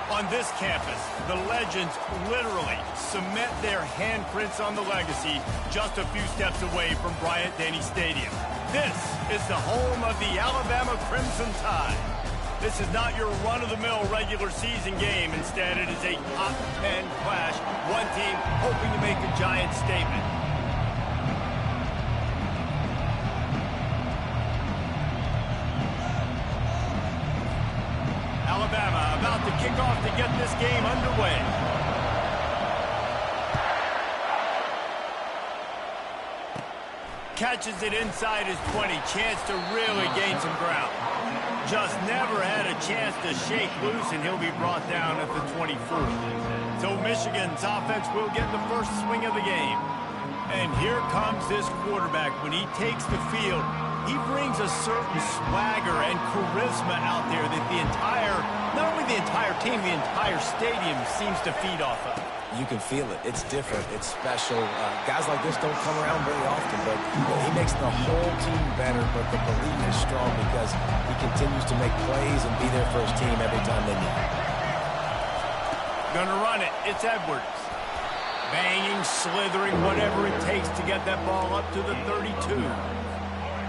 On this campus, the legends literally cement their handprints on the legacy just a few steps away from Bryant-Denny Stadium. This is the home of the Alabama Crimson Tide. This is not your run-of-the-mill regular season game. Instead, it is a top 10 clash, one team hoping to make a giant statement. Alabama about to kick off to get this game underway. Catches it inside his 20. Chance to really gain some ground. Just never had a chance to shake loose, and he'll be brought down at the 24. So Michigan's offense will get the first swing of the game. And here comes this quarterback. When he takes the field, he brings a certain swagger and charisma out there that the entire, not only the entire team, the entire stadium seems to feed off of. You can feel it. It's different. It's special. Guys like this don't come around very often, but he makes the whole team better, but the belief is strong because he continues to make plays and be there for his team every time they need it. Gonna run it. It's Edwards. Banging, slithering, whatever it takes to get that ball up to the 32.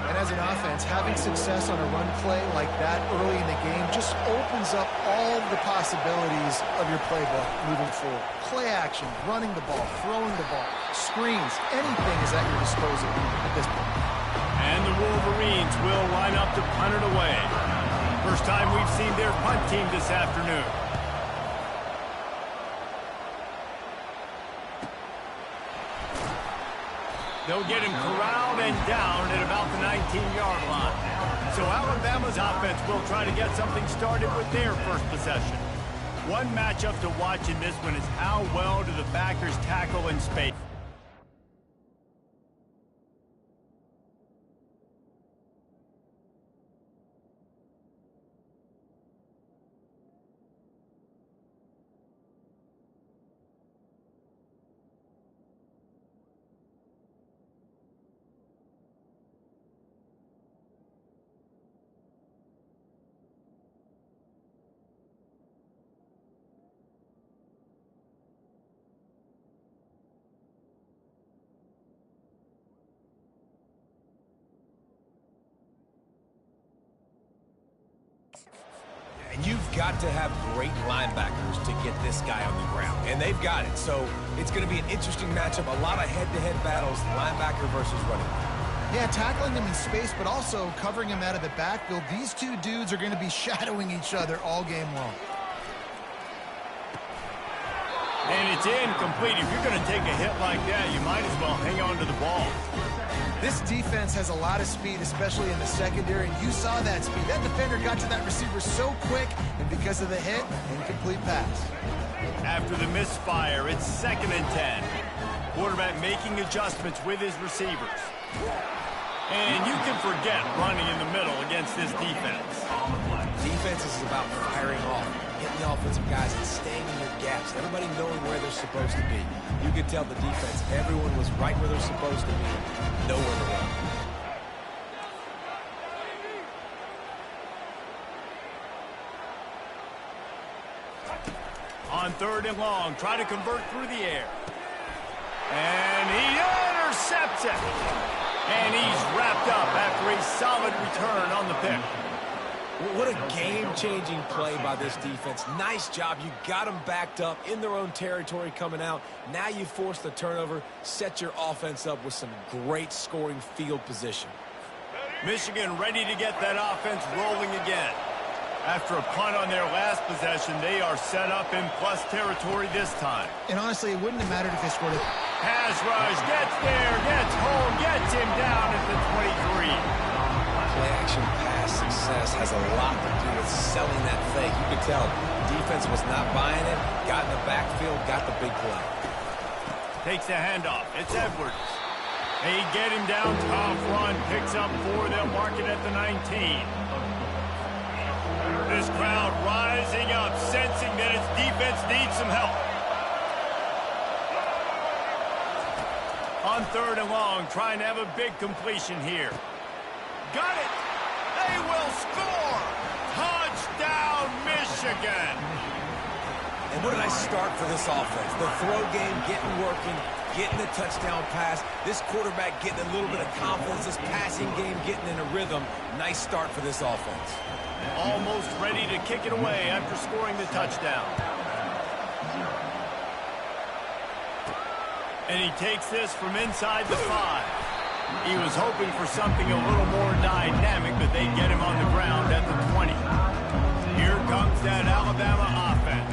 And as an offense, having success on a run play like that early in the game just opens up all the possibilities of your playbook moving forward. Play action, running the ball, throwing the ball, screens, anything is at your disposal at this point. And the Wolverines will line up to punt it away. First time we've seen their punt team this afternoon. They'll get him corralled and down at about the 19-yard line. So Alabama's offense will try to get something started with their first possession. One matchup to watch in this one is how well do the backers tackle in space. And you've got to have great linebackers to get this guy on the ground. And they've got it. So it's going to be an interesting matchup. A lot of head-to-head battles, linebacker versus running back. Yeah, tackling him in space, but also covering him out of the backfield. These two dudes are going to be shadowing each other all game long. And it's incomplete. If you're going to take a hit like that, you might as well hang on to the ball. This defense has a lot of speed, especially in the secondary, and you saw that speed. That defender got to that receiver so quick, and because of the hit, incomplete pass. After the misfire, it's 2nd and 10. Quarterback making adjustments with his receivers. And you can forget running in the middle against this defense. Defense is about firing off, hitting the offensive guys and staying in their gaps. Everybody knowing where they're supposed to be. You could tell the defense, everyone was right where they're supposed to be. Nowhere to run. On 3rd and long, try to convert through the air. And he intercepts it. And he's wrapped up after a solid return on the pick. What a game-changing play by this defense. Nice job. You got them backed up in their own territory coming out. Now you force the turnover, set your offense up with some great scoring field position. Michigan ready to get that offense rolling again. After a punt on their last possession, they are set up in plus territory this time. And honestly, it wouldn't have mattered if they scored it. Pass rush, gets there, gets home, gets him down at the 23. Play-action pass success has a lot to do with selling that fake. You could tell defense was not buying it, got in the backfield, got the big play. Takes the handoff. It's Edwards. They get him down, tough run, picks up 4, they'll mark it at the 19. This crowd rising up, sensing that its defense needs some help. On 3rd and long, trying to have a big completion here. Got it! They will score! Touchdown, Michigan! And what a nice start for this offense. The throw game getting working, getting the touchdown pass. This quarterback getting a little bit of confidence. This passing game getting in a rhythm. Nice start for this offense. Almost ready to kick it away after scoring the touchdown. And he takes this from inside the 5. He was hoping for something a little more dynamic, but they get him on the ground at the 20. Here comes that Alabama offense.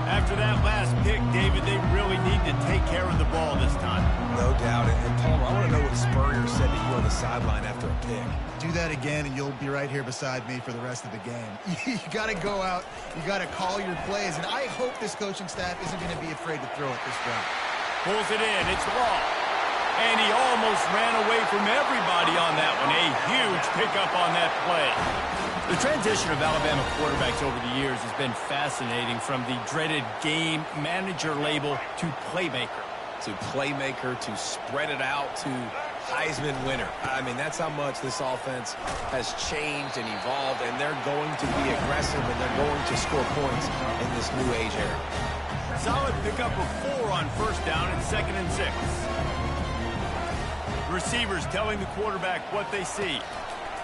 After that last pick, David, they really need to take care of the ball this time. No doubt. And Palmer, I want to know what Spurrier said to you on the sideline after a pick. Do that again, and you'll be right here beside me for the rest of the game. You got to go out. You got to call your plays. And I hope this coaching staff isn't going to be afraid to throw it this route. Pulls it in. It's Law. And he almost ran away from everybody on that one. A huge pickup on that play. The transition of Alabama quarterbacks over the years has been fascinating, from the dreaded game manager label to playmaker. To playmaker, to spread it out, to Heisman winner. I mean, that's how much this offense has changed and evolved, and they're going to be aggressive, and they're going to score points in this new age era. Solid pickup of 4 on first down and 2nd and 6. Receivers telling the quarterback what they see.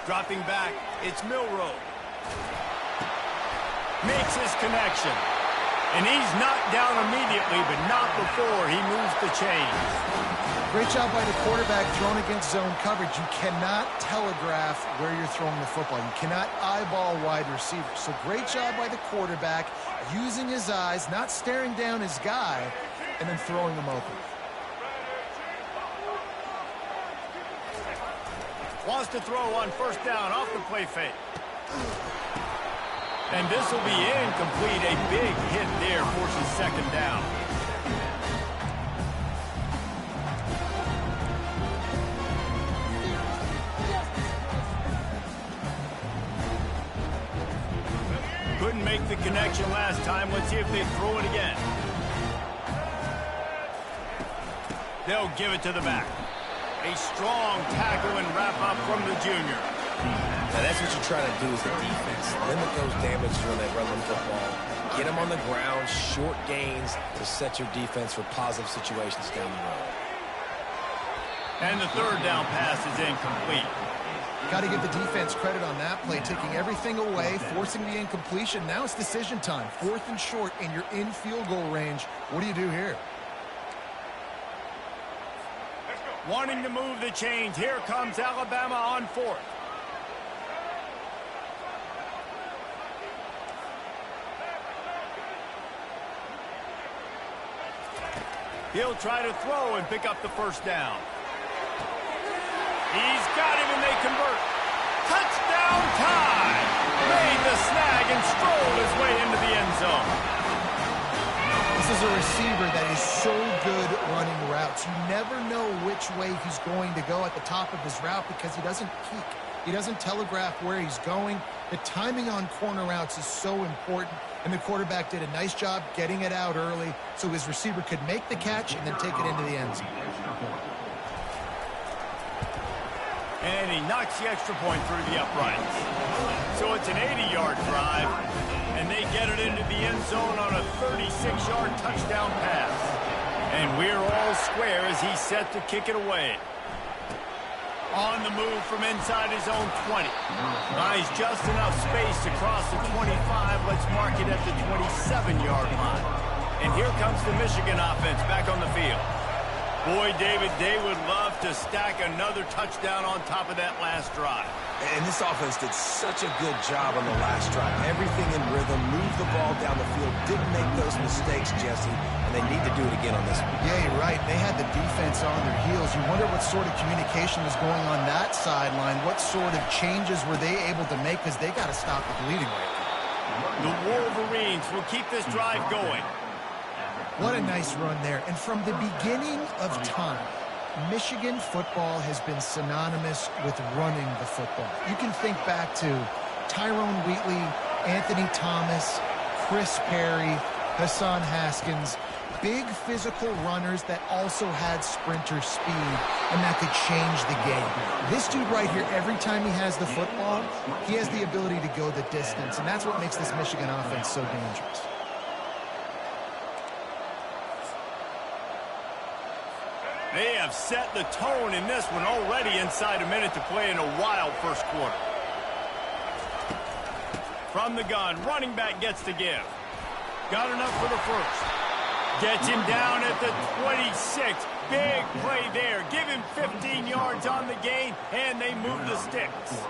Dropping back, it's Milroe. Makes his connection. And he's knocked down immediately, but not before he moves the chains. Great job by the quarterback thrown against zone coverage. You cannot telegraph where you're throwing the football. You cannot eyeball wide receivers. So great job by the quarterback using his eyes, not staring down his guy, and then throwing him open. Wants to throw on first down off the play fake. And this will be incomplete. A big hit there forces 2nd down. Couldn't make the connection last time. Let's see if they throw it again. They'll give it to the back. A strong tackle and wrap-up from the junior. Now, that's what you're trying to do as a defense. Limit those damages when they run the football. Get them on the ground, short gains to set your defense for positive situations down the road. And the 3rd down pass is incomplete. Got to give the defense credit on that play, taking everything away, forcing the incompletion. Now it's decision time. 4th and short, and you're in field goal range. What do you do here? Wanting to move the chains. Here comes Alabama on 4th. He'll try to throw and pick up the first down. He's got him, and they convert. Touchdown time! Made the snag and strolled his way into the end zone. This is a receiver that is so good running routes. You never know which way he's going to go at the top of his route because he doesn't peek. He doesn't telegraph where he's going. The timing on corner routes is so important, and the quarterback did a nice job getting it out early so his receiver could make the catch and then take it into the end zone. And he knocks the extra point through the uprights. So it's an 80-yard drive, and they get it into the end zone on a 36-yard touchdown pass. And we're all square as he's set to kick it away. On the move from inside his own 20. Buys just enough space to cross the 25. Let's mark it at the 27-yard line. And here comes the Michigan offense back on the field. Boy, David, they would love to stack another touchdown on top of that last drive. And this offense did such a good job on the last drive. Everything in rhythm, moved the ball down the field, didn't make those mistakes, Jesse, and they need to do it again on this one. Yeah, you're right. They had the defense on their heels. You wonder what sort of communication was going on that sideline. What sort of changes were they able to make, because they got to stop the bleeding right now. The Wolverines will keep this drive going. What a nice run there. And from the beginning of time, Michigan football has been synonymous with running the football. You can think back to Tyrone Wheatley, Anthony Thomas, Chris Perry, Hassan Haskins, big physical runners that also had sprinter speed and that could change the game. This dude right here, every time he has the football, he has the ability to go the distance, and that's what makes this Michigan offense so dangerous. They have set the tone in this one already inside a minute to play in a wild first quarter. From the gun, running back gets to give. Got enough for the first. Gets him down at the 26. Big play there. Give him 15 yards on the gain, and they move the sticks.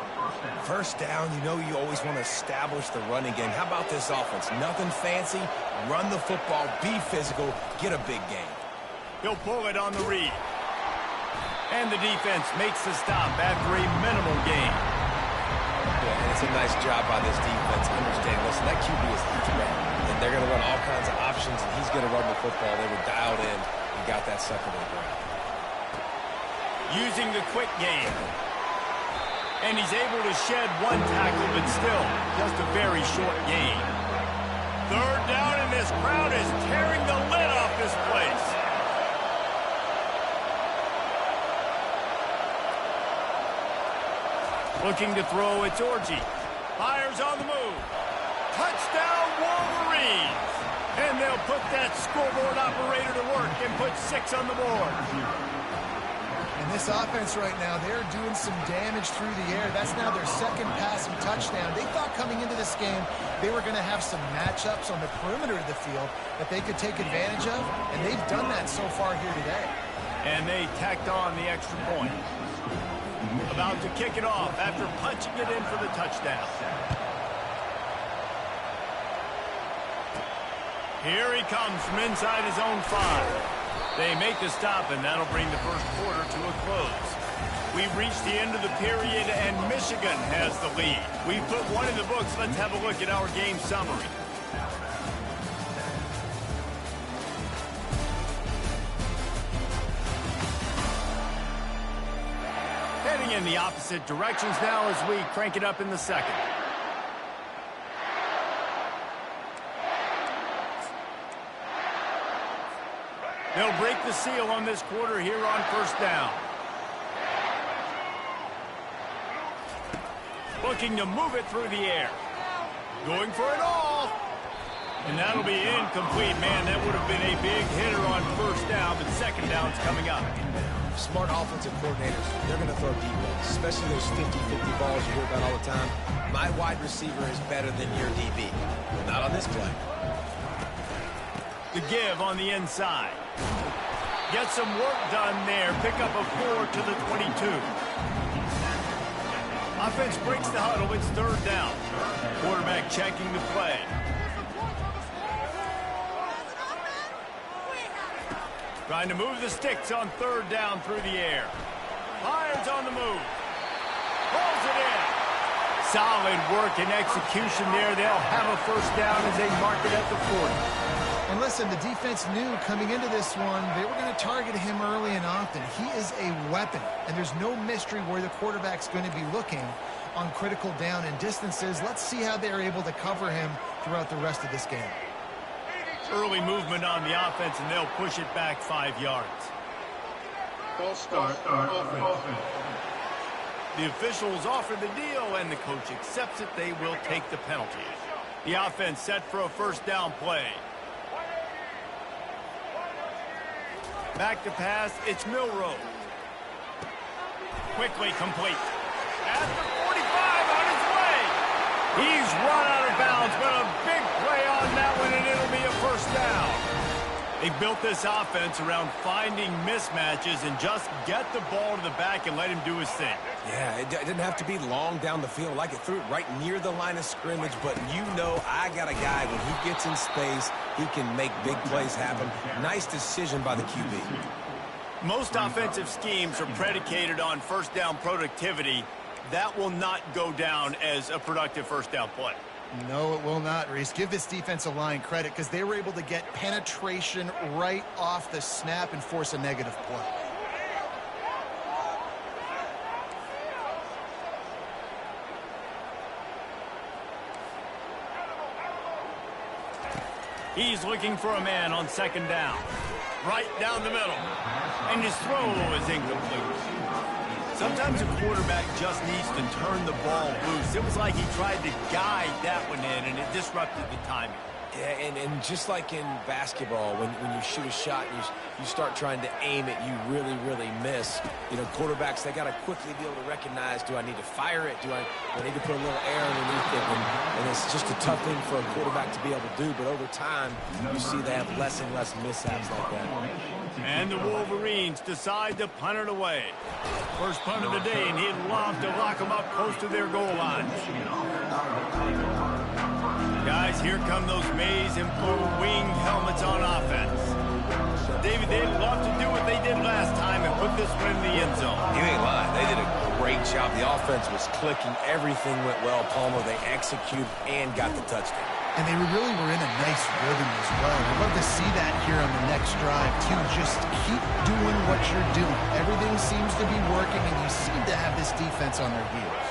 First down, you know you always want to establish the running game. How about this offense? Nothing fancy. Run the football, be physical, get a big gain. He'll pull it on the read. And the defense makes the stop after a minimal gain. Yeah, and it's a nice job by this defense. Understand, listen, that QB is the threat. And they're going to run all kinds of options, and he's going to run the football. They were dialed in and got that sucker to the ground. Using the quick game. And he's able to shed one tackle, but still just a very short gain. Third down, and this crowd is tearing the lid off this place. Looking to throw, it's Orji. Fires on the move. Touchdown, Wolverines! And they'll put that scoreboard operator to work and put 6 on the board. And this offense right now, they're doing some damage through the air. That's now their second passing touchdown. They thought coming into this game they were going to have some matchups on the perimeter of the field that they could take advantage of, and they've done that so far here today. And they tacked on the extra point. About to kick it off after punching it in for the touchdown. Here he comes from inside his own 5. They make the stop, and that'll bring the first quarter to a close. We've reached the end of the period, and Michigan has the lead. We've put one in the books. Let's have a look at our game summary. Heading in the opposite directions now as we crank it up in the second. They'll break the seal on this quarter here on first down. Looking to move it through the air. Going for it all. And that'll be incomplete. Man, that would have been a big hitter on first down, but second down's coming up. Smart offensive coordinators, they're going to throw deep balls, especially those 50-50 balls you hear about all the time. My wide receiver is better than your DB. Not on this play. The give on the inside. Get some work done there. Pick up a 4 to the 22. Offense breaks the huddle. It's third down. Quarterback checking the play. Trying to move the sticks on third down through the air. Fires on the move. Pulls it in. Solid work and execution there. They'll have a first down as they mark it at the 40. And listen, the defense knew coming into this one, they were going to target him early and often. He is a weapon, and there's no mystery where the quarterback's going to be looking on critical down and distances. Let's see how they're able to cover him throughout the rest of this game. Early movement on the offense, and they'll push it back 5 yards. False start offense. The officials offer the deal, and the coach accepts it. They will take the penalty. The offense set for a first down play. Back to pass, it's Milroe. Quickly complete. At the 45 on his way. He's run out of bounds, but a big play on that one, and it'll be a first down. They built this offense around finding mismatches and just get the ball to the back and let him do his thing. Yeah, it didn't have to be long down the field. Like it threw it right near the line of scrimmage, but you know I got a guy, when he gets in space, he can make big plays happen. Nice decision by the QB. Most offensive schemes are predicated on first down productivity. That will not go down as a productive first down play. No, it will not, Reese. Give this defensive line credit because they were able to get penetration right off the snap and force a negative play. He's looking for a man on second down. Right down the middle. And his throw is incomplete. Sometimes a quarterback just needs to turn the ball loose. It was like he tried to guide that one in, and it disrupted the timing. Yeah, and just like in basketball, when you shoot a shot and you start trying to aim it, you really miss. You know, quarterbacks, they got to quickly be able to recognize, do I need to fire it? Do I need to put a little air underneath it? And it's just a tough thing for a quarterback to be able to do. But over time, you see they have less and less mishaps like that. And the Wolverines decide to punt it away. First punt of the day, and he'd love to lock them up close to their goal line. Guys, here come those maize and blue winged helmets on offense. David, they'd love to do what they did last time and put this one in the end zone. You ain't lying. They did a great job. The offense was clicking. Everything went well, Palmer. They executed and got the touchdown. And they really were in a nice rhythm as well. I'd love to see that here on the next drive, too. Just keep doing what you're doing. Everything seems to be working, and you seem to have this defense on their heels.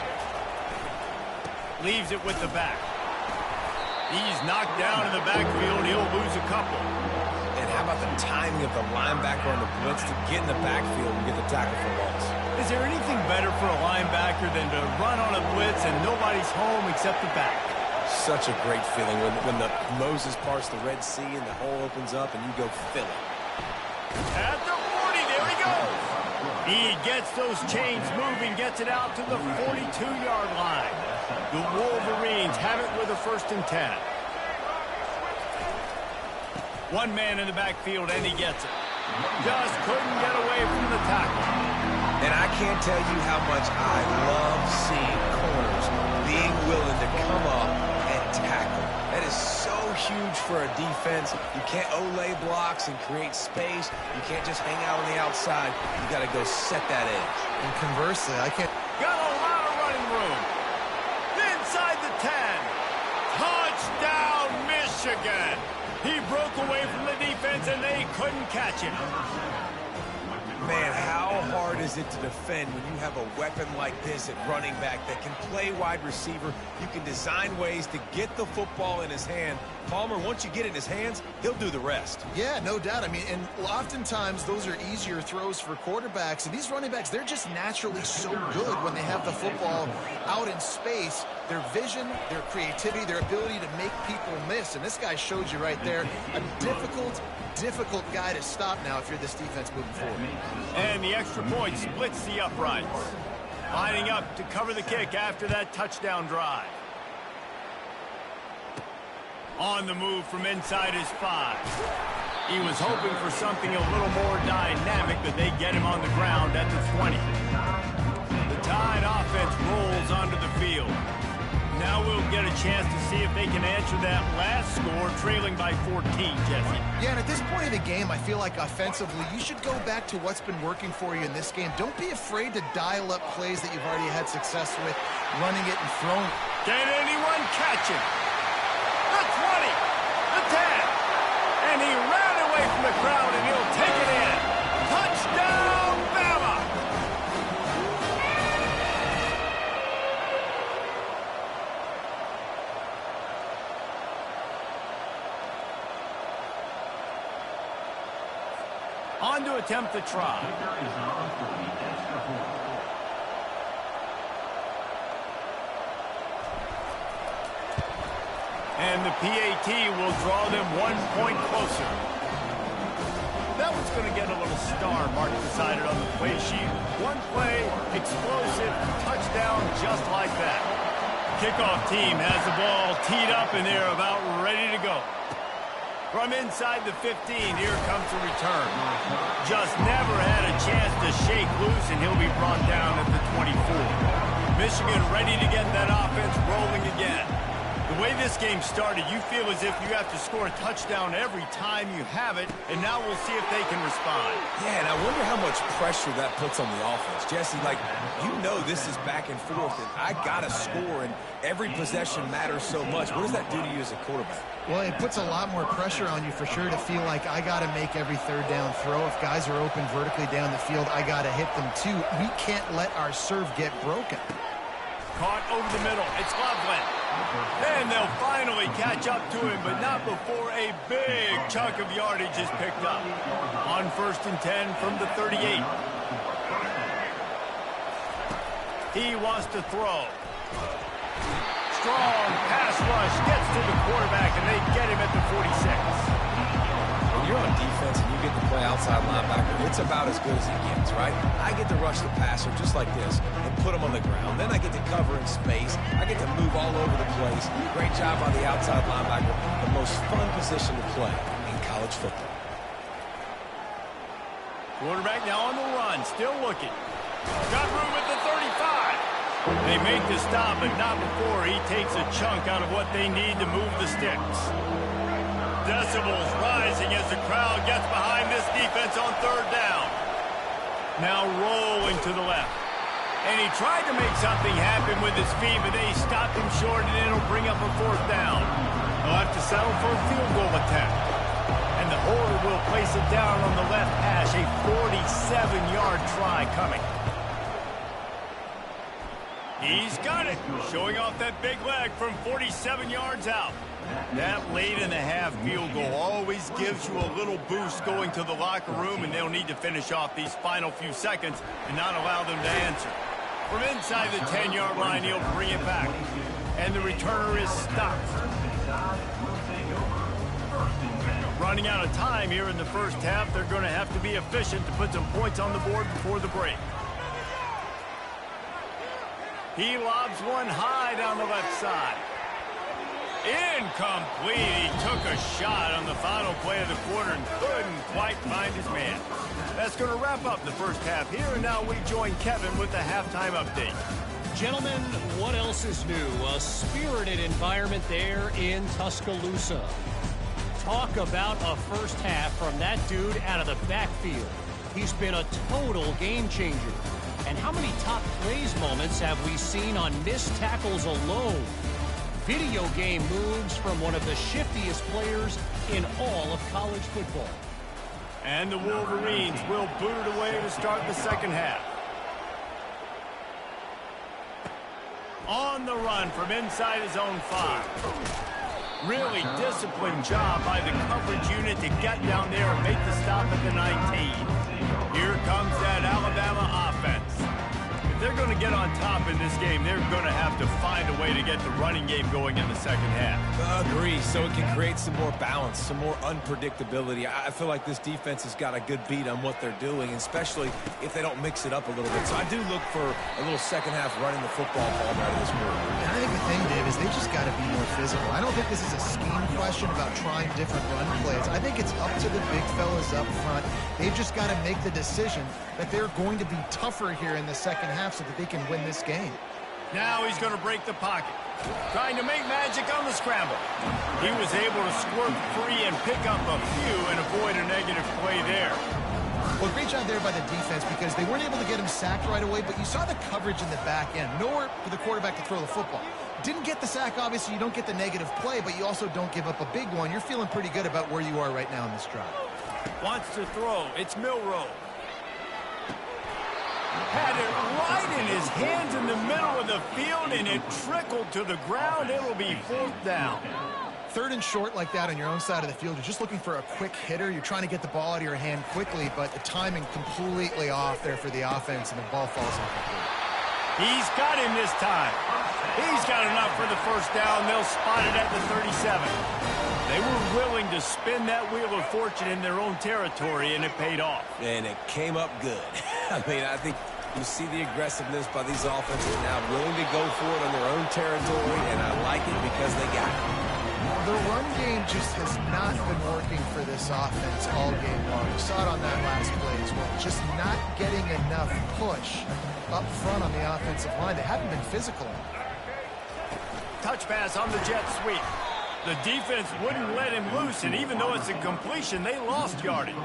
Leaves it with the back. He's knocked down in the backfield. He'll lose a couple. And how about the timing of the linebacker on the blitz to get in the backfield and get the tackle for loss? Is there anything better for a linebacker than to run on a blitz and nobody's home except the back? Such a great feeling when the Moses parts the Red Sea and the hole opens up and you go fill it. At the 40, there he goes. He gets those chains moving, gets it out to the 42-yard line. The Wolverines have it with a 1st and 10. One man in the backfield, and he gets it. Just couldn't get away from the tackle. And I can't tell you how much I love seeing corners being willing to come up and tackle. That is so huge for a defense. You can't olay blocks and create space. You can't just hang out on the outside. You got to go set that edge. And conversely, I can't... Got a lot of running room. Inside the 10. Touchdown, Michigan. He broke away from the defense, and they couldn't catch him. Man, how hard is it to defend when you have a weapon like this at running back that can play wide receiver? You can design ways to get the football in his hand. Palmer, once you get it in his hands, he'll do the rest. Yeah, no doubt. I mean, and oftentimes those are easier throws for quarterbacks. And these running backs, they're just naturally so good when they have the football out in space. Their vision, their creativity, their ability to make people miss. And this guy showed you right there a difficult guy to stop now if you're this defense moving forward. And the extra point splits the uprights. Lining up to cover the kick after that touchdown drive. On the move from inside his 5. He was hoping for something a little more dynamic, but they get him on the ground at the 20. The Tide offense rolls onto the field. Now we'll get a chance to see if they can answer that last score, trailing by 14, Jesse. Yeah, and at this point of the game, I feel like offensively, you should go back to what's been working for you in this game. Don't be afraid to dial up plays that you've already had success with, running it and throwing it. Can anyone catch him? The 20, the 10, and he ran away from the crowd, and he'll take it in. Touchdown, Bama! On to attempt the try. And the PAT will draw them 1 point closer. That one's going to get a little star mark decided on the play sheet. One play, explosive, touchdown just like that. Kickoff team has the ball teed up and they're about ready to go. From inside the 15, here comes the return. Just never had a chance to shake loose, and he'll be brought down at the 24. Michigan ready to get that offense rolling again. The way this game started, you feel as if you have to score a touchdown every time you have it, and now we'll see if they can respond. Yeah, and I wonder how much pressure that puts on the offense. Jesse, like, you know this is back and forth, and I got to score, and every possession matters so much. What does that do to you as a quarterback? Well, it puts a lot more pressure on you for sure to feel like I got to make every third down throw. If guys are open vertically down the field, I got to hit them too. We can't let our serve get broken. Caught over the middle. It's Loveland. And they'll finally catch up to him, but not before a big chunk of yardage is picked up. On 1st and 10 from the 38. He wants to throw. strong pass rush gets to the quarterback, and they get him at the 46. When you're on defense and you get to play outside linebacker, it's about as good as it gets, right? I get to rush the passer just like this and put him on the ground. Then I get to cover in space. I get to move all over the place. Great job by the outside linebacker. The most fun position to play in college football. Quarterback now on the run, still looking. Got room at the 35. They make the stop, but not before he takes a chunk out of what they need to move the sticks. Decibels rising as the crowd gets behind this defense on third down. Now rolling to the left. And he tried to make something happen with his feet, but they stopped him short, and it'll bring up a fourth down. They'll have to settle for a field goal attempt. And the holder will place it down on the left hash, a 47-yard try coming. He's got it, showing off that big leg from 47 yards out. That late-in-the-half field goal always gives you a little boost going to the locker room, and they'll need to finish off these final few seconds and not allow them to answer. From inside the 10-yard line, he'll bring it back, and the returner is stopped. Running out of time here in the first half, they're going to have to be efficient to put some points on the board before the break. He lobs one high down the left side. Incomplete. He took a shot on the final play of the quarter and couldn't quite find his man. That's going to wrap up the first half here, and now we join Kevin with the halftime update. Gentlemen, what else is new? A spirited environment there in Tuscaloosa. Talk about a first half from that dude out of the backfield. He's been a total game changer. And how many top plays moments have we seen on missed tackles alone? Video game moves from one of the shiftiest players in all of college football. And the Wolverines will boot it away to start the second half. On the run from inside his own 5. Really disciplined job by the coverage unit to get down there and make the stop at the 19. Here comes that Alabama offense. If they're going to get on top in this game, they're going to have to find a way to get the running game going in the second half. Agree, so it can create some more balance, some more unpredictability. I feel like this defense has got a good beat on what they're doing, especially if they don't mix it up a little bit. So I do look for a little second half running the football ball out of this move. And I think the thing, Dave, is they just got to be more physical. I don't think this is a scheme question about trying different run plays. I think it's up to the big fellas up front. They've just got to make the decision that they're going to be tougher here in the second half so that they can win this game. Now he's going to break the pocket. Trying to make magic on the scramble. He was able to squirt free and pick up a few and avoid a negative play there. Well, great job there by the defense because they weren't able to get him sacked right away, but you saw the coverage in the back end. Nowhere for the quarterback to throw the football. Didn't get the sack, obviously. You don't get the negative play, but you also don't give up a big one. You're feeling pretty good about where you are right now in this drive. Wants to throw. It's Milroe. Had it right in his hands in the middle of the field, and it trickled to the ground. It'll be fourth down. Third and short like that on your own side of the field, you're just looking for a quick hitter. You're trying to get the ball out of your hand quickly, but the timing completely off there for the offense, and the ball falls incomplete. He's got him this time. He's got enough for the first down. They'll spot it at the 37. They were willing to spin that wheel of fortune in their own territory, and it paid off. And it came up good. I mean, I think you see the aggressiveness by these offenses now, willing to go for it on their own territory, and I like it because they got it. The run game just has not been working for this offense all game long. You saw it on that last play as well. Just not getting enough push up front on the offensive line. They haven't been physical. Touch pass on the jet sweep. The defense wouldn't let him loose, and even though it's a completion, they lost yardage.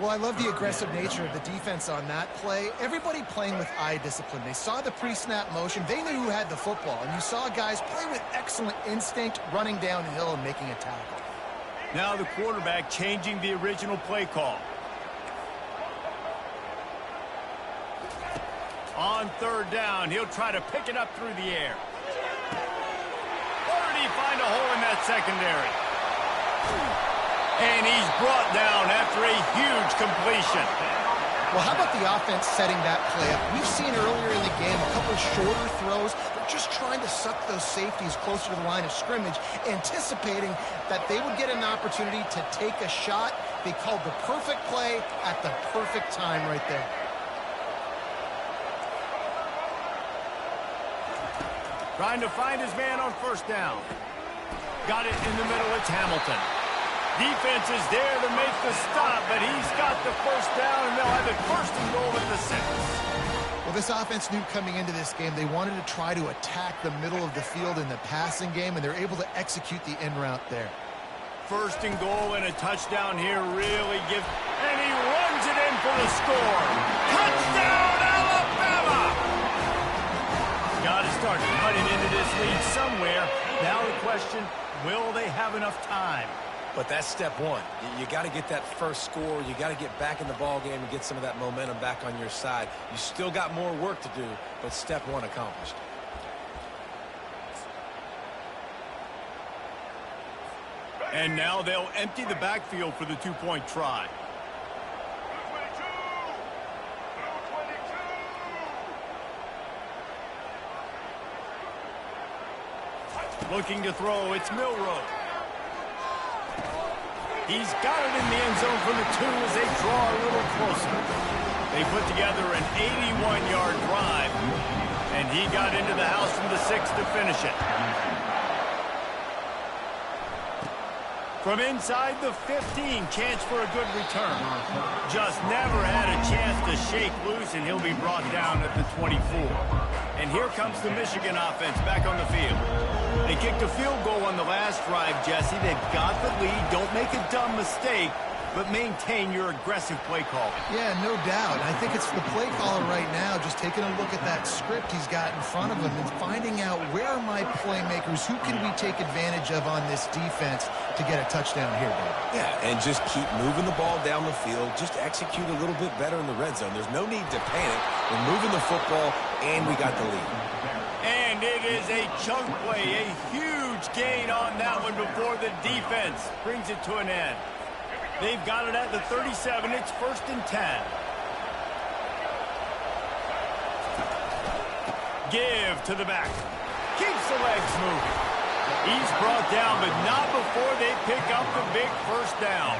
Well, I love the aggressive nature of the defense on that play. Everybody playing with eye discipline. They saw the pre-snap motion. They knew who had the football, and you saw guys play with excellent instinct, running downhill and making a tackle. Now the quarterback changing the original play call. On third down, he'll try to pick it up through the air. Where did he find a hole in that secondary? And he's brought down after a huge completion. Well, how about the offense setting that play up? We've seen earlier in the game a couple of shorter throws. They're just trying to suck those safeties closer to the line of scrimmage, anticipating that they would get an opportunity to take a shot. They called the perfect play at the perfect time right there. Trying to find his man on first down. Got it in the middle. It's Hamilton. Defense is there to make the stop, but he's got the first down, and they'll have it first and goal at the 6. Well, this offense knew coming into this game they wanted to try to attack the middle of the field in the passing game, and they're able to execute the in route there. First and goal and a touchdown here really gives, and he runs it in for the score. Touchdown, Alabama! Got to start cutting into this lead somewhere. Now the question, will they have enough time? But that's step one. You got to get that first score. You got to get back in the ball game and get some of that momentum back on your side. You still got more work to do, but step one accomplished. And now they'll empty the backfield for the two-point try. Looking to throw, it's Milroe. He's got it in the end zone for the 2 as they draw a little closer. They put together an 81-yard drive, and he got into the house from the 6 to finish it. From inside the 15, chance for a good return. Just never had a chance to shake loose, and he'll be brought down at the 24. And here comes the Michigan offense back on the field. They kicked a field goal on the last drive, Jesse. They've got the lead. Don't make a dumb mistake, but maintain your aggressive play call. Yeah, no doubt. I think it's the play caller right now just taking a look at that script he's got in front of him and finding out where are my playmakers, who can we take advantage of on this defense to get a touchdown here, Dave. Yeah, and just keep moving the ball down the field. Just execute a little bit better in the red zone. There's no need to panic. We're moving the football, and we got the lead. And it is a chunk play, a huge gain on that one before the defense brings it to an end. They've got it at the 37. It's 1st and 10. Give to the back. Keeps the legs moving. He's brought down, but not before they pick up the big first down.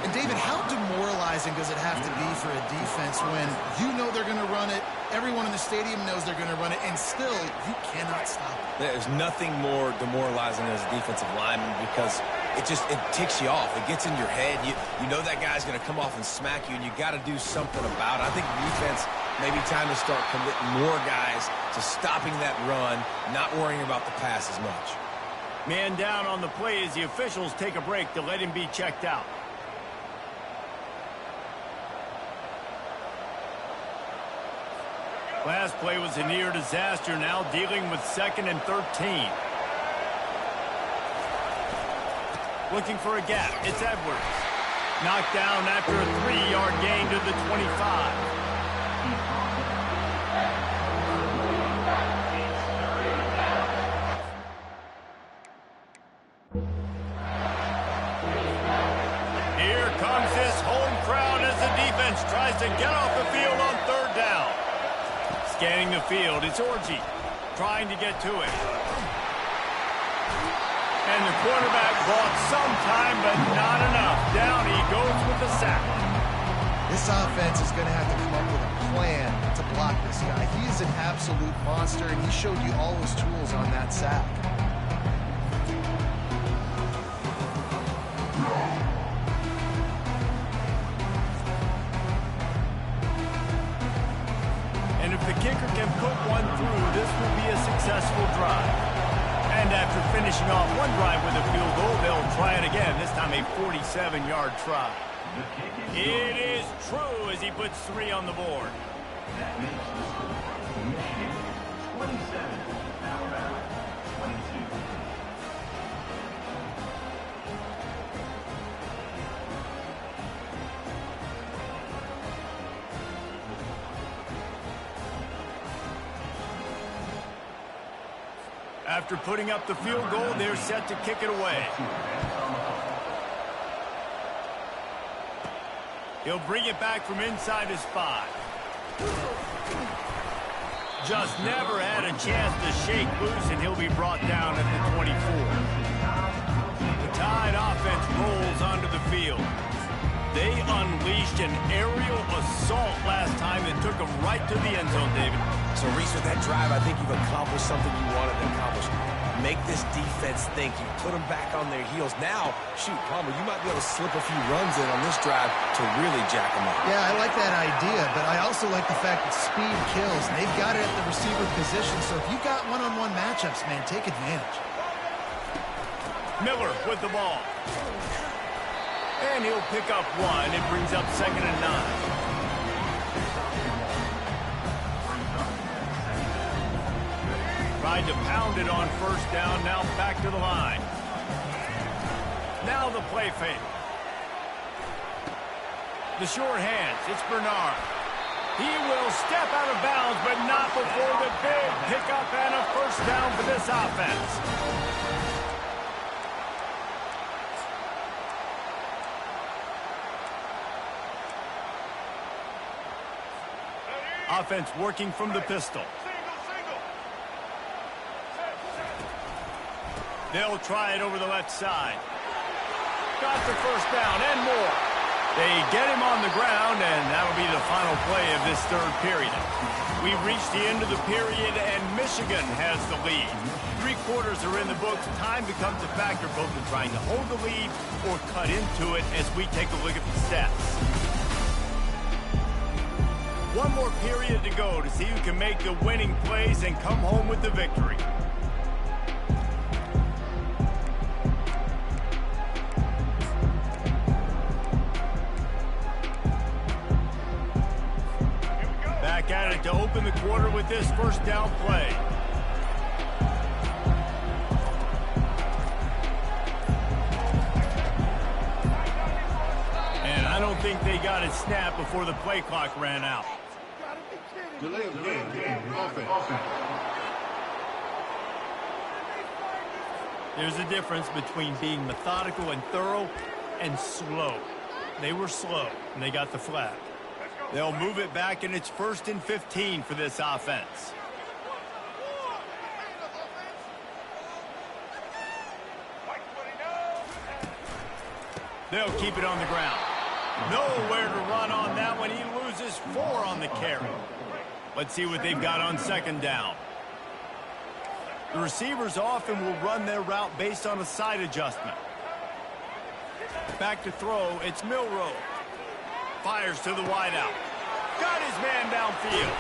And, David, how demoralizing does it have to be for a defense when you know they're going to run it, everyone in the stadium knows they're going to run it, and still you cannot stop it? There's nothing more demoralizing as a defensive lineman because it ticks you off. It gets in your head. You know that guy's going to come off and smack you, and you got to do something about it. I think the defense maybe time to start committing more guys to stopping that run, not worrying about the pass as much. Man down on the play as the officials take a break to let him be checked out. Last play was a near disaster, now dealing with 2nd and 13. Looking for a gap. It's Edwards. Knocked down after a 3-yard gain to the 25. Here comes this home crowd as the defense tries to get off the field on 3rd down. Scanning the field, it's Orji trying to get to it. And the quarterback bought some time, but not enough. Down he goes with the sack. This offense is going to have to come up with a plan to block this guy. He is an absolute monster, and he showed you all his tools on that sack. And if the kicker can put one through, this will be a successful drive. And after finishing off one drive with a field goal, they'll try it again, this time a 47-yard try. It is true as he puts 3 on the board. That makes the score Michigan 27, Alabama 22. After putting up the field goal, they're set to kick it away. He'll bring it back from inside his 5. Just never had a chance to shake loose, and he'll be brought down at the 24. The Tide offense rolls onto the field. They unleashed an aerial assault last time and took them right to the end zone, David. So, Reese, with that drive, I think you've accomplished something you wanted to accomplish. Make this defense think. You put them back on their heels. Now, shoot, Palmer, you might be able to slip a few runs in on this drive to really jack them up. Yeah, I like that idea, but I also like the fact that speed kills. And they've got it at the receiver position, so if you got one-on-one matchups, man, take advantage. Miller with the ball. And he'll pick up 1. It brings up 2nd and 9. Tried to pound it on 1st down, now back to the line. Now the play fake. The short hands, it's Bernard. He will step out of bounds, but not before the big pickup and a 1st down for this offense. Offense working from the pistol. They'll try it over the left side. Got the 1st down and more. They get him on the ground, and that'll be the final play of this 3rd period. We've reached the end of the period, and Michigan has the lead. 3 quarters are in the books. Time becomes a factor both in trying to hold the lead or cut into it as we take a look at the stats. 1 more period to go to see who can make the winning plays and come home with the victory. Back at it to open the quarter with this 1st down play. And I don't think they got it snapped before the play clock ran out. Delay of game. Offense. There's a difference between being methodical and thorough and slow. They were slow, and they got the flag. They'll move it back, and it's 1st and 15 for this offense. They'll keep it on the ground. Nowhere to run on that one. He loses 4 on the carry. Let's see what they've got on 2nd down. The receivers often will run their route based on a side adjustment. Back to throw, it's Milroe. Fires to the wideout. Got his man downfield.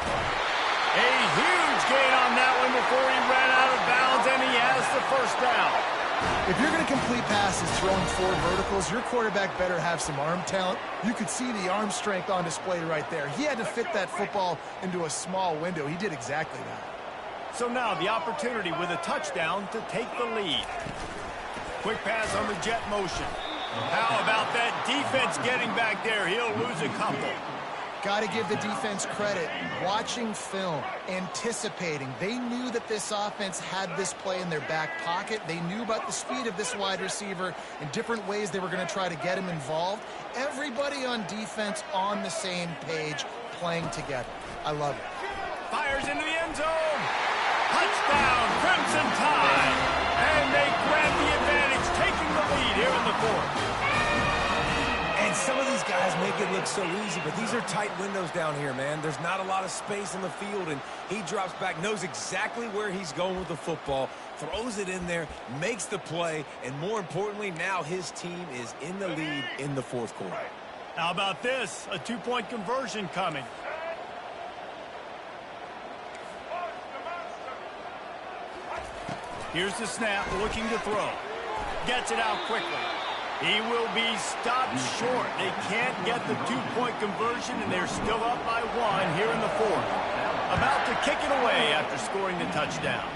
A huge gain on that one before he ran out of bounds, and he has the 1st down. If you're going to complete passes throwing 4 verticals, your quarterback better have some arm talent. You could see the arm strength on display right there. He had to fit that football into a small window. He did exactly that. So now the opportunity with a touchdown to take the lead. Quick pass on the jet motion. How about that defense getting back there? He'll lose a couple. Got to give the defense credit. Watching film, anticipating. They knew that this offense had this play in their back pocket. They knew about the speed of this wide receiver and different ways they were going to try to get him involved. Everybody on defense on the same page, playing together. I love it. Fires into the end zone. Touchdown, Crimson Tide. And they grab the advantage, taking the lead here in the 4th. And some of these guys make it look so easy, but these are tight windows down here, man. There's not a lot of space in the field, and he drops back, knows exactly where he's going with the football, throws it in there, makes the play, and more importantly, now his team is in the lead in the 4th quarter. How about this? A 2-point conversion coming. Here's the snap, looking to throw. Gets it out quickly. He will be stopped short. They can't get the 2-point conversion, and they're still up by 1 here in the 4th. About to kick it away after scoring the touchdown.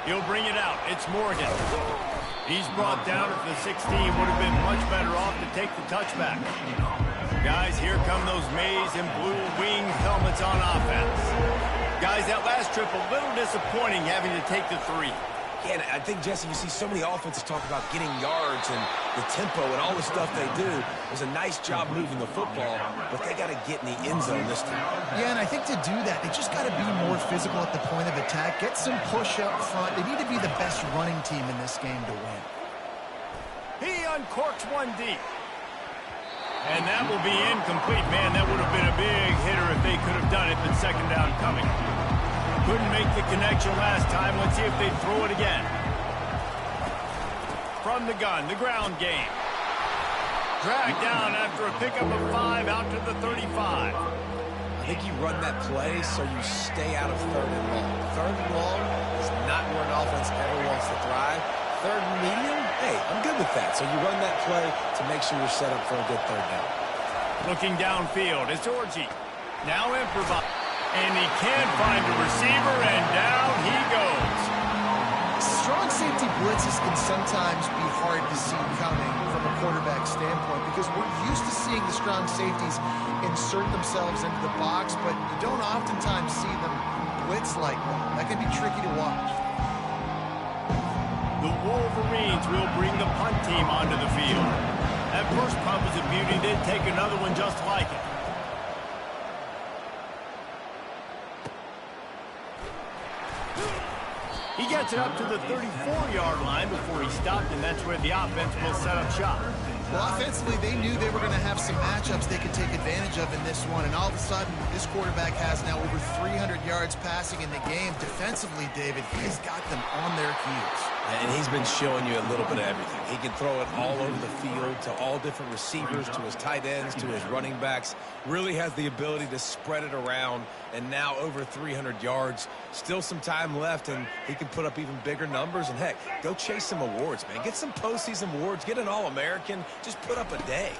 He'll bring it out. It's Morgan. He's brought down at the 16. Would have been much better off to take the touchback. Guys, here come those maize and blue wing helmets on offense. Guys, that last trip a little disappointing having to take the 3. Yeah, and I think, Jesse, you see so many offenses talk about getting yards, and the tempo and all the stuff they do. It was a nice job moving the football, but they got to get in the end zone this time. Yeah, and I think to do that, they just got to be more physical at the point of attack, get some push up front. They need to be the best running team in this game to win. He uncorks one deep. And that will be incomplete. Man, that would have been a big hitter if they could have done it, but second down coming. Couldn't make the connection last time. Let's see if they throw it again. From the gun, the ground game. Dragged down after a pickup of 5 out to the 35. I think you run that play so you stay out of third and long. Third and long is not where an offense ever wants to thrive. Third and medium, hey, I'm good with that. So you run that play to make sure you're set up for a good third down. Looking downfield, it's Orji. Now improvise. And he can't find a receiver, and down he goes. Strong safety blitzes can sometimes be hard to see coming from a quarterback standpoint because we're used to seeing the strong safeties insert themselves into the box, but you don't oftentimes see them blitz like that. That can be tricky to watch. The Wolverines will bring the punt team onto the field. That first punt was a beauty. They'd take another one just like it. He gets it up to the 34-yard line before he stopped, and that's where the offense will set up shop. Well, offensively, they knew they were going to have some matchups they could take advantage of in this one, and all of a sudden, this quarterback has now over 300 yards passing in the game. Defensively, David, he's got them on their heels. And he's been showing you a little bit of everything. He can throw it all over the field to all different receivers, to his tight ends, to his running backs. Really has the ability to spread it around, and now over 300 yards. Still some time left, and he can put up even bigger numbers. And, heck, go chase some awards, man. Get some postseason awards. Get an All-American. Just put up a day.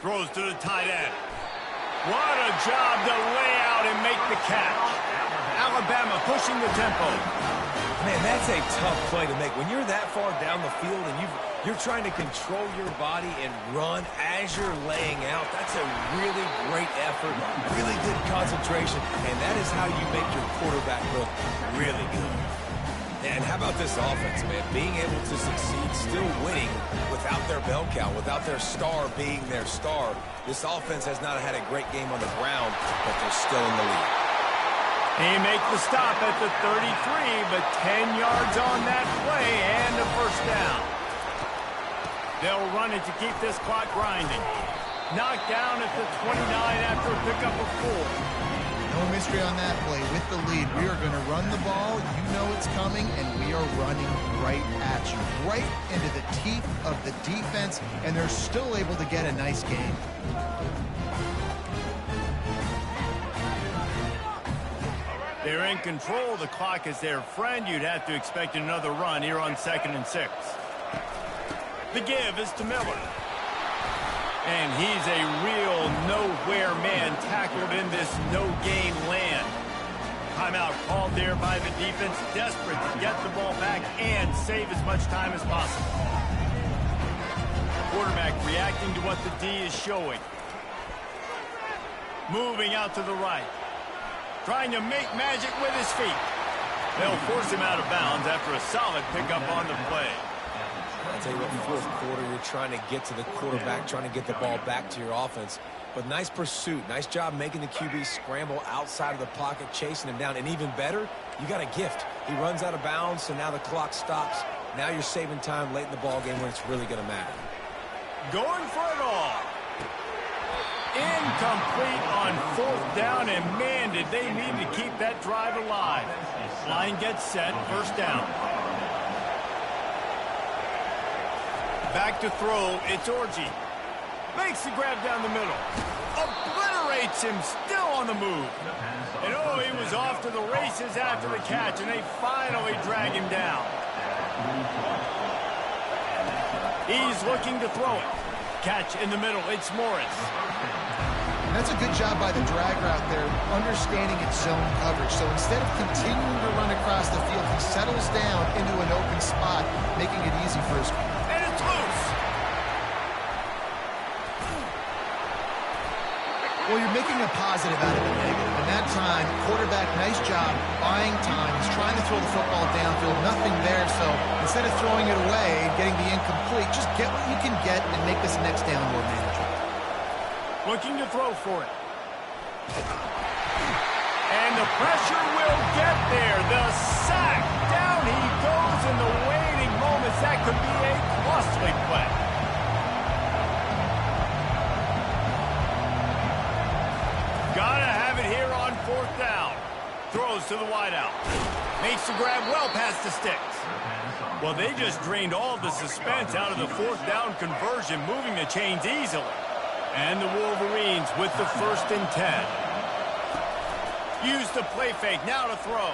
Throws to the tight end. What a job to lay out and make the catch. Alabama pushing the tempo. Man, that's a tough play to make. When you're that far down the field and you're trying to control your body and run as you're laying out, that's a really great effort, really good concentration, and that is how you make your quarterback look really good. And how about this offense, man? Being able to succeed, still winning without their bell cow, without their star being their star. This offense has not had a great game on the ground, but they're still in the lead. He makes the stop at the 33, but 10 yards on that play and a first down. They'll run it to keep this clock grinding. Knocked down at the 29 after a pickup of 4. No mystery on that play. With the lead, we are going to run the ball. You know it's coming, and we are running right at you, right into the teeth of the defense, and they're still able to get a nice game. They're in control. The clock is their friend. You'd have to expect another run here on 2nd and 6. The give is to Miller. And he's a real nowhere man tackled in this no-gain land. Timeout called there by the defense, desperate to get the ball back and save as much time as possible. Quarterback reacting to what the D is showing. Moving out to the right. Trying to make magic with his feet. They'll force him out of bounds after a solid pickup on the play. I'll tell you what, fourth quarter, you're trying to get to the quarterback, trying to get the ball back to your offense. But nice pursuit. Nice job making the QB scramble outside of the pocket, chasing him down. And even better, you got a gift. He runs out of bounds, so now the clock stops. Now you're saving time late in the ball game when it's really going to matter. Going for it all. Incomplete on 4th down, and man, did they need to keep that drive alive. Line gets set, first down. Back to throw, it's Orji. Makes the grab down the middle. Obliterates him, still on the move. And oh, he was off to the races after the catch, and they finally drag him down. He's looking to throw it. Catch in the middle, it's Morris. That's a good job by the drag route there, understanding its zone coverage. So instead of continuing to run across the field, he settles down into an open spot, making it easy for his... And it's loose. Well, you're making a positive out of a negative. And that time, quarterback, nice job, buying time. He's trying to throw the football downfield, nothing there. So instead of throwing it away and getting the incomplete, just get what you can get and make this next down more manageable. Looking to throw for it. And the pressure will get there. The sack. Down he goes in the waiting moments. That could be a costly play. Gotta have it here on 4th down. Throws to the wideout. Makes the grab well past the sticks. Well, they just drained all the suspense out of the 4th down conversion, moving the chains easily. And the Wolverines with the 1st and 10. Use the play fake, now to throw.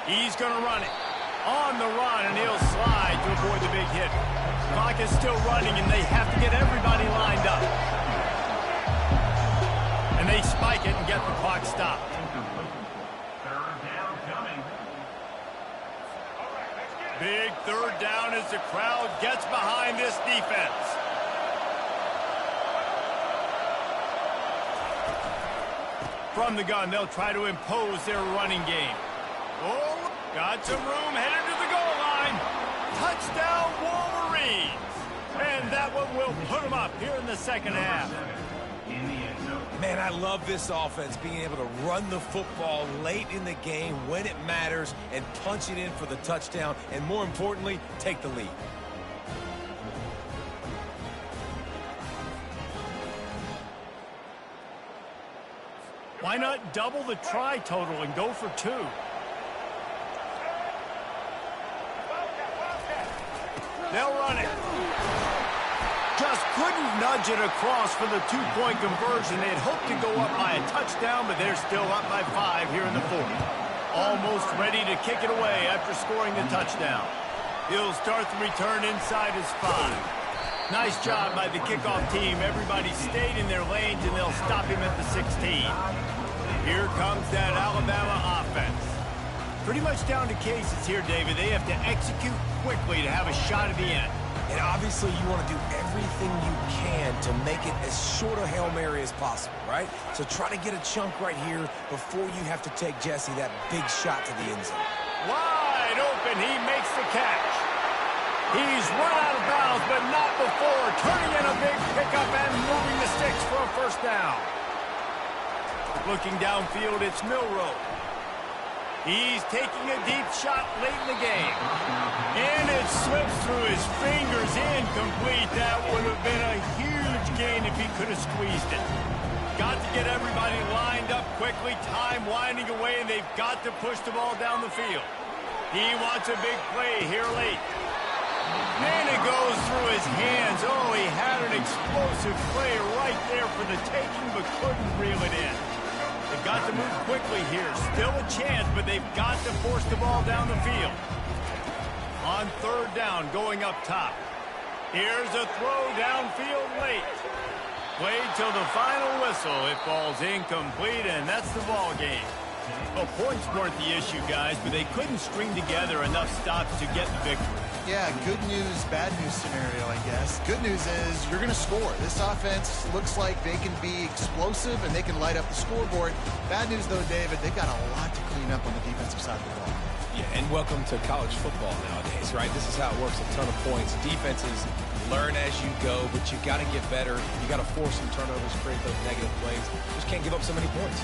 He's going to run it. On the run, and he'll slide to avoid the big hit. Clock is still running, and they have to get everybody lined up. And they spike it and get the clock stopped. Big 3rd down as the crowd gets behind this defense. From the gun, they'll try to impose their running game. Oh, got some room, headed to the goal line. Touchdown, Wolverines. And that one will put them up here in the 2nd half. Man, I love this offense, being able to run the football late in the game when it matters and punch it in for the touchdown, and more importantly, take the lead. Why not double the try total and go for 2? They'll run it. Just couldn't nudge it across for the 2-point conversion. They'd hoped to go up by a touchdown, but they're still up by 5 here in the 4th. Almost ready to kick it away after scoring the touchdown. He'll start the return inside his 5. Nice job by the kickoff team. Everybody stayed in their lanes, and they'll stop him at the 16. Here comes that Alabama offense. Pretty much down to cases here, David. They have to execute quickly to have a shot at the end. And obviously, you want to do everything you can to make it as short a Hail Mary as possible, right? So try to get a chunk right here before you have to take Jesse that big shot to the end zone. Wide open. He makes the catch. He's run out of bounds, but not before turning in a big pickup and moving the sticks for a 1st down. Looking downfield, it's Milroe. He's taking a deep shot late in the game. And it slips through his fingers, incomplete. That would have been a huge gain if he could have squeezed it. Got to get everybody lined up quickly, time winding away, and they've got to push the ball down the field. He wants a big play here late. And it goes through his hands. Oh, he had an explosive play right there for the taking, but couldn't reel it in. They've got to move quickly here. Still a chance, but they've got to force the ball down the field. On 3rd down, going up top. Here's a throw downfield late. Played till the final whistle. It falls incomplete, and that's the ball game. Well, points weren't the issue, guys, but they couldn't string together enough stops to get the victory. Yeah, good news, bad news scenario, I guess. Good news is you're going to score. This offense looks like they can be explosive and they can light up the scoreboard. Bad news, though, David, they've got a lot to clean up on the defensive side of the ball. Yeah, and welcome to college football nowadays, right? This is how it works, a ton of points. Defenses learn as you go, but you got to get better. You got to force some turnovers, create those negative plays. Just can't give up so many points.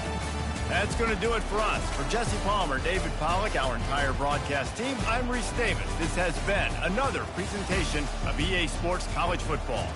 That's going to do it for us. For Jesse Palmer, David Pollack, our entire broadcast team, I'm Reese Davis. This has been another presentation of EA Sports College Football.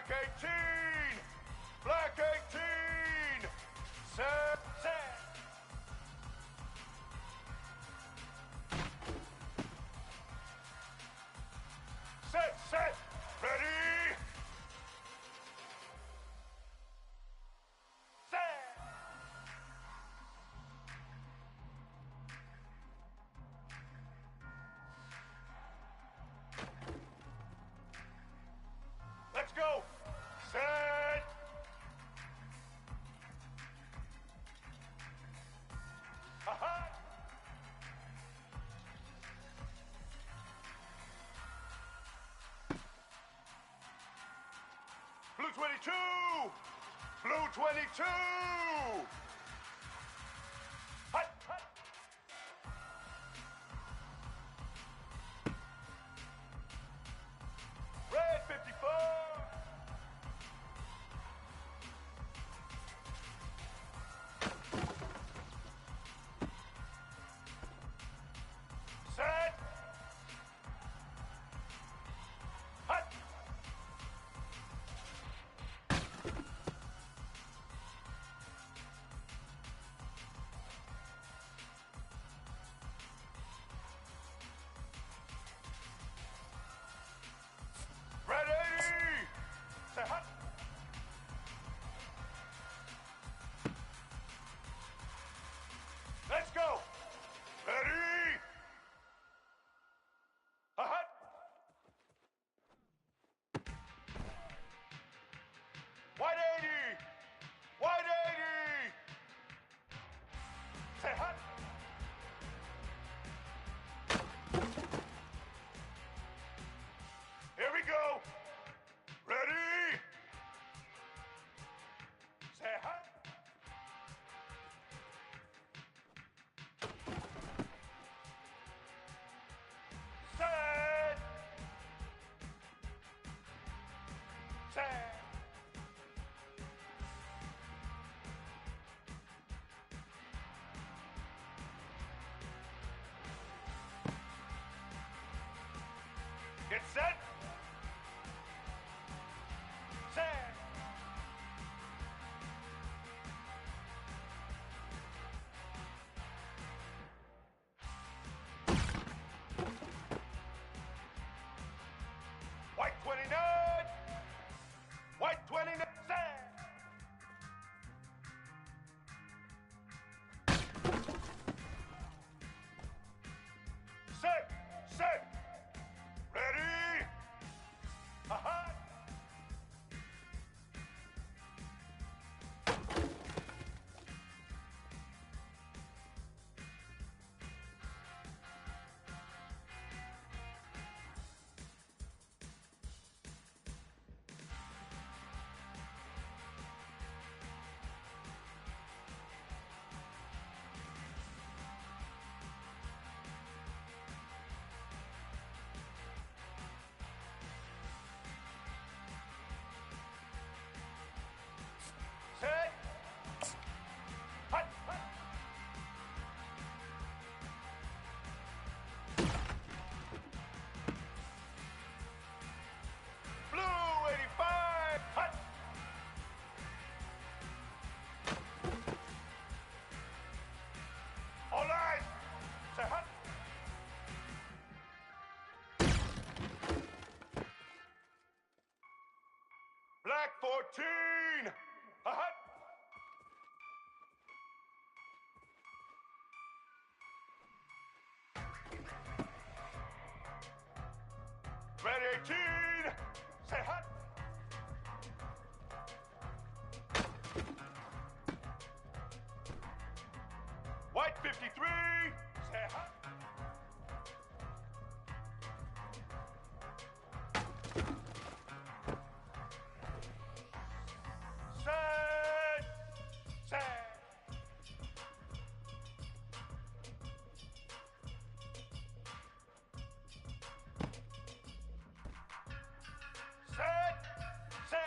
Black 18! Black 18! Set, set! Set, set! Ready! Set! Let's go! Set! Aha! Blue 22! Blue 22! Hut, hut! Red 54! Set! Hut! Ready! Set! Hut! Let's go! Ready! Hut! White 80! White 80! Say hut! Here we go! Ready! Say hut! Set! Set! Get set! Set! White 29! White 29! Set! Set! Set! Ready? Aha! Set! Hut! Hut! Blue 85! Hut! All right! Say hut! Black 14! A hut! Red 18! Say hut! White 53! Say hut! Set! Set! Set! Set!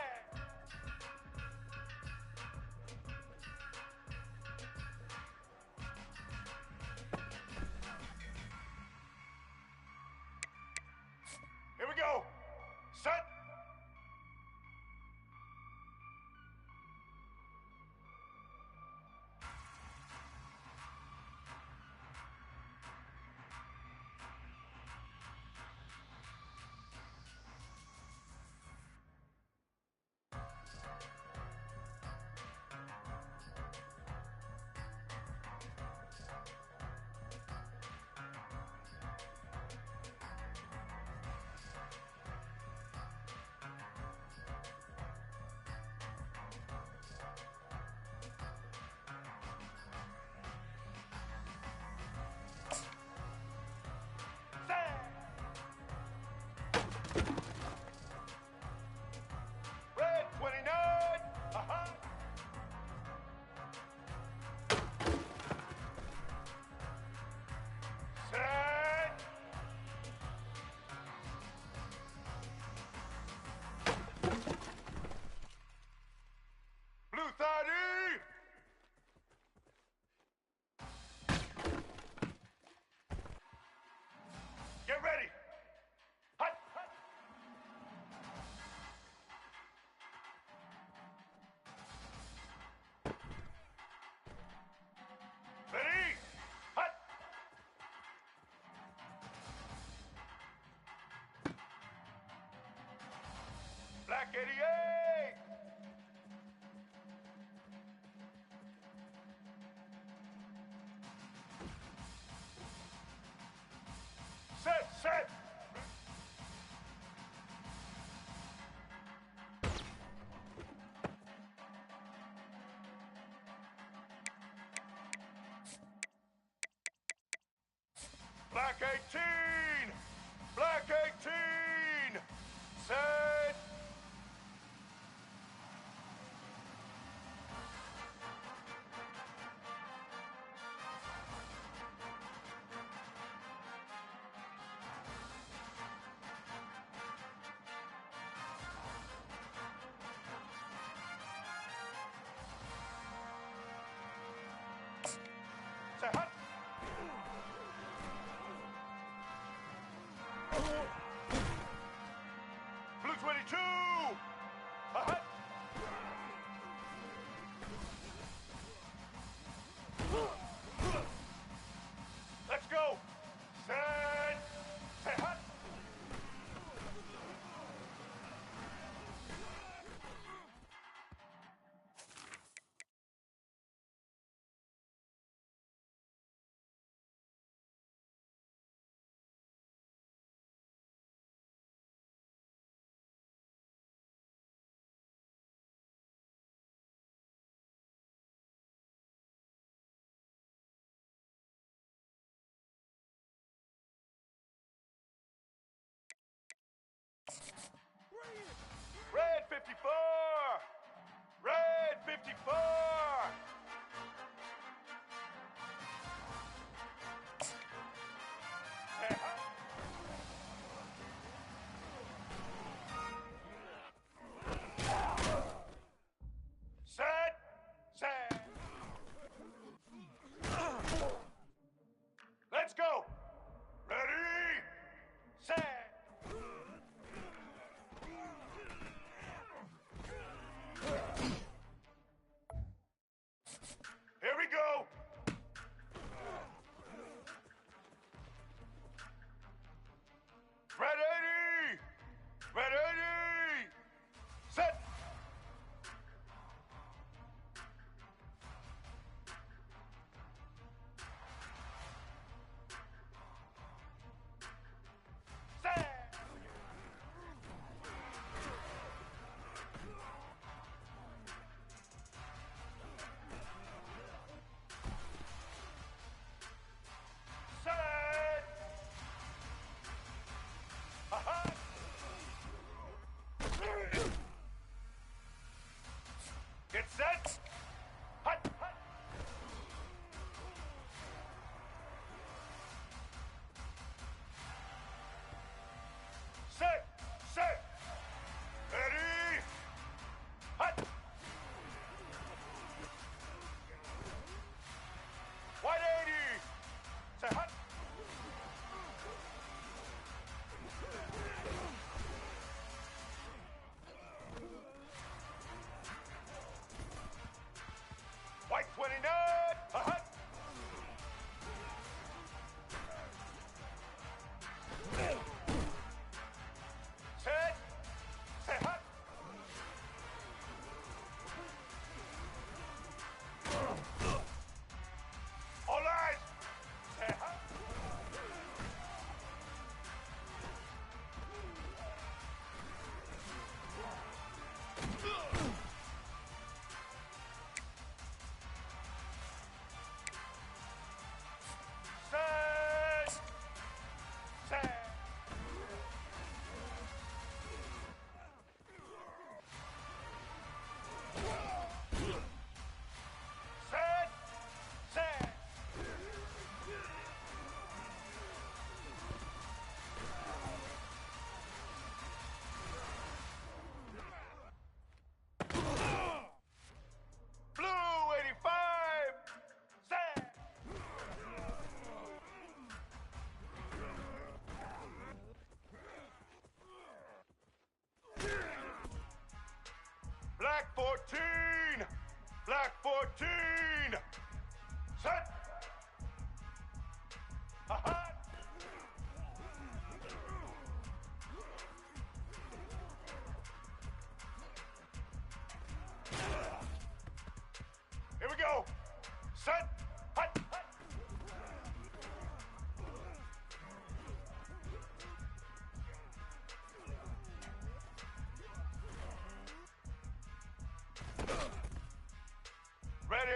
Black 88. Set. Black 18. Black 18. Set. Set. Hut. Blue 22. Hut. Let's go. Set. Hut. Red 54. Red 54. Set. Hut. Set. Let's go. Ready, set.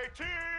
PAT.